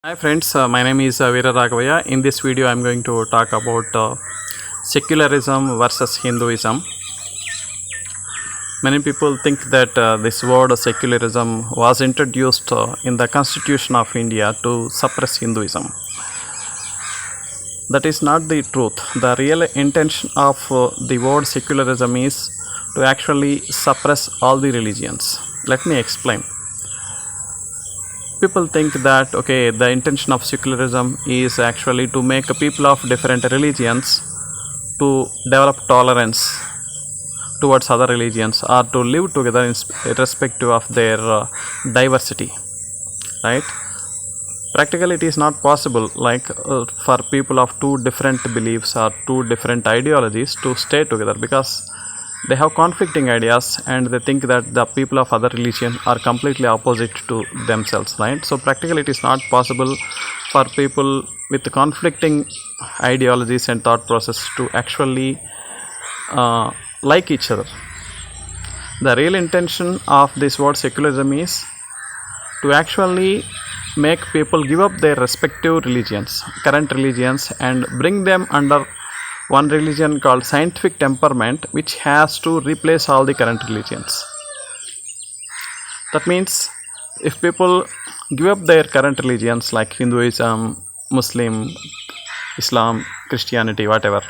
Hi friends, my name is Veera Raghavaiah. In this video I am going to talk about secularism versus Hinduism. Many people think that this word secularism was introduced in the Constitution of India to suppress Hinduism. That is not the truth. The real intention of the word secularism is to actually suppress all the religions. Let me explain. People think that the intention of secularism is actually to make people of different religions to develop tolerance towards other religions or to live together irrespective of their diversity, right? Practically it is not possible for people of two different beliefs or two different ideologies to stay together, because they have conflicting ideas and they think that the people of other religion are completely opposite to themselves, right? So practically it is not possible for people with conflicting ideologies and thought process to actually like each other. The real intention of this word secularism is to actually make people give up their respective religions, current religions, and bring them under one religion called scientific temperament, which has to replace all the current religions. That means if people give up their current religions like Hinduism, Muslim, Islam, Christianity, whatever,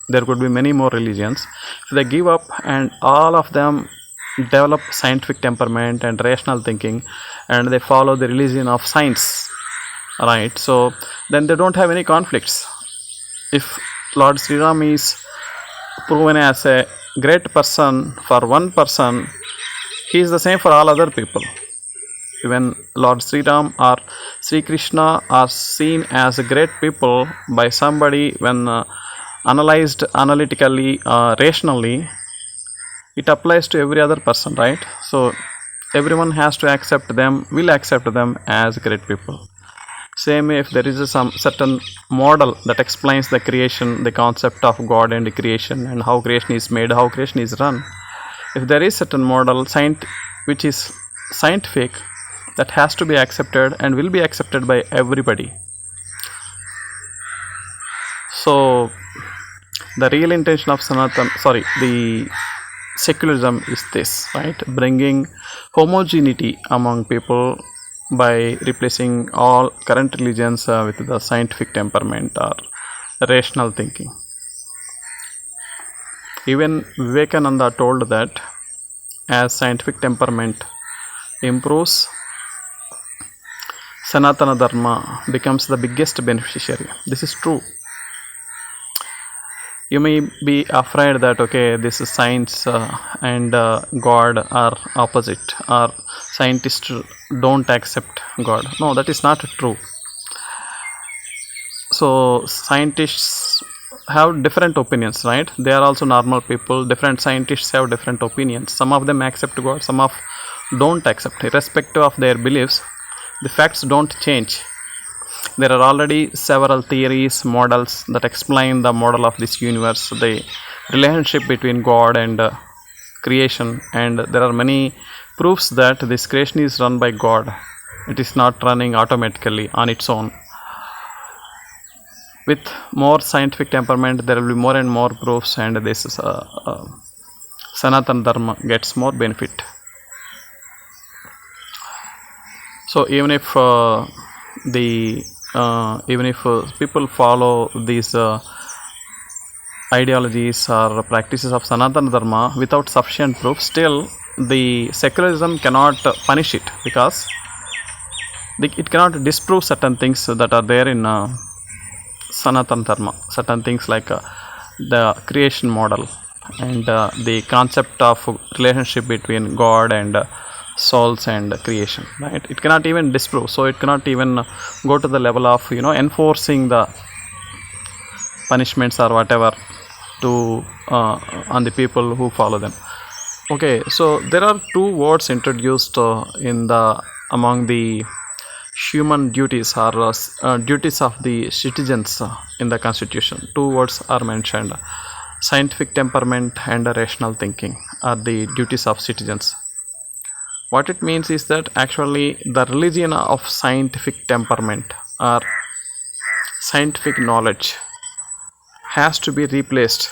there could be many more religions. If they give up and all of them develop scientific temperament and rational thinking and they follow the religion of science, right? So then they don't have any conflicts. If Lord Sri Ram is proven as a great person for one person, he is the same for all other people. Even Lord Sri Ram or Sri Krishna are seen as great people by somebody when analyzed analytically, rationally. It applies to every other person, right? So everyone has to accept them, will accept them as great people. Same if there is some certain model that explains the creation, the concept of God and creation and how creation is made, how creation is run. If there is certain model which is scientific, that has to be accepted and will be accepted by everybody. So the real intention of the secularism is this, right? Bringing homogeneity among people by replacing all current religions with the scientific temperament or rational thinking. Even Vivekananda told that as scientific temperament improves, Sanatana Dharma becomes the biggest beneficiary. This is true. You may be afraid that this is science and God are opposite, or scientists don't accept God. No, that is not true. So scientists have different opinions, right? They are also normal people. Different scientists have different opinions. Some of them accept God, some of don't accept. Irrespective of their beliefs, the facts don't change. There are already several theories, models that explain the model of this universe, the relationship between God and creation, and there are many proofs that this creation is run by God. It is not running automatically on its own. With more scientific temperament, there will be more and more proofs, and this is Sanatana Dharma gets more benefit. So even if people follow these ideologies or practices of Sanatana Dharma without sufficient proof, still the secularism cannot punish it, because it cannot disprove certain things that are there in Sanatana Dharma. Certain things like the creation model and the concept of relationship between God and souls and creation, right? It cannot even disprove, so it cannot even go to the level of enforcing the punishments or whatever to on the people who follow them. So there are two words introduced among the human duties or duties of the citizens in the Constitution. Two words are mentioned: scientific temperament and rational thinking are the duties of citizens. What it means is that actually the religion of scientific temperament or scientific knowledge has to replace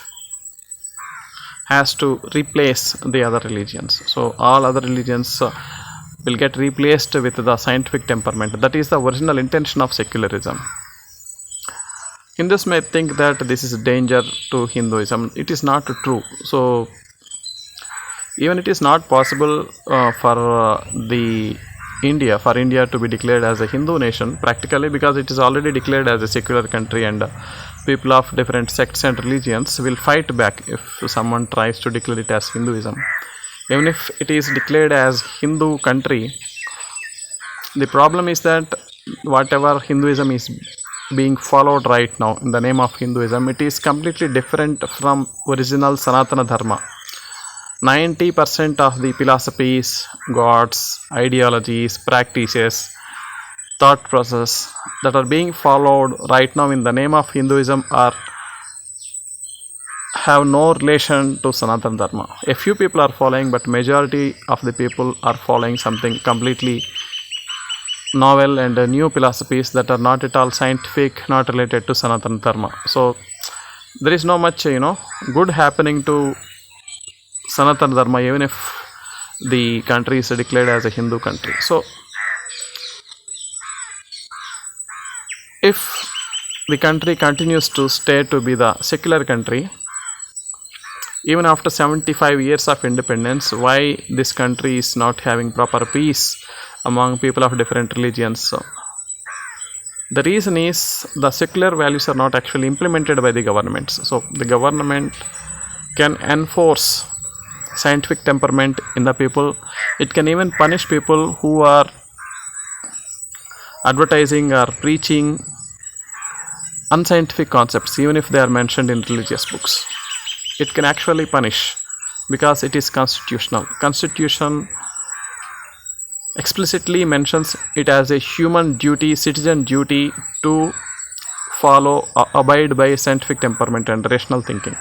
the other religions. So all other religions will get replaced with the scientific temperament. That is the original intention of secularism. Hindus may think that this is a danger to Hinduism. It is not true. So even it is not possible for India to be declared as a Hindu nation practically, because it is already declared as a secular country, and people of different sects and religions will fight back if someone tries to declare it as Hinduism. Even if it is declared as Hindu country, the problem is that whatever Hinduism is being followed right now in the name of Hinduism, it is completely different from original Sanatana Dharma. 90% of the philosophies, gods, ideologies, practices, thought process that are being followed right now in the name of Hinduism have no relation to Sanatana Dharma. A few people are following, but majority of the people are following something completely novel and new philosophies that are not at all scientific, not related to Sanatana Dharma. So there is no much good happening to Sanatana Dharma, even if the country is declared as a Hindu country. So if the country continues to stay to be the secular country, even after 75 years of independence, why this country is not having proper peace among people of different religions? So the reason is the secular values are not actually implemented by the governments. So the government can enforce scientific temperament in the people. It can even punish people who are advertising or preaching unscientific concepts, even if they are mentioned in religious books. It can actually punish, because it is constitutional. Constitution explicitly mentions it as a human duty, citizen duty to follow, abide by scientific temperament and rational thinking.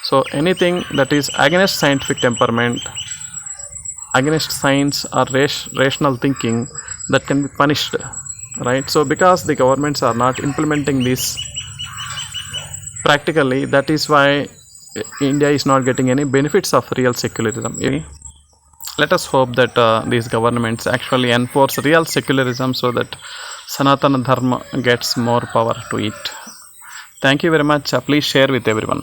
So anything that is against scientific temperament, against science or rational thinking, that can be punished, right? So because the governments are not implementing this practically, that is why India is not getting any benefits of real secularism. Let us hope that these governments actually enforce real secularism so that Sanatana Dharma gets more power to it. Thank you very much. Please share with everyone.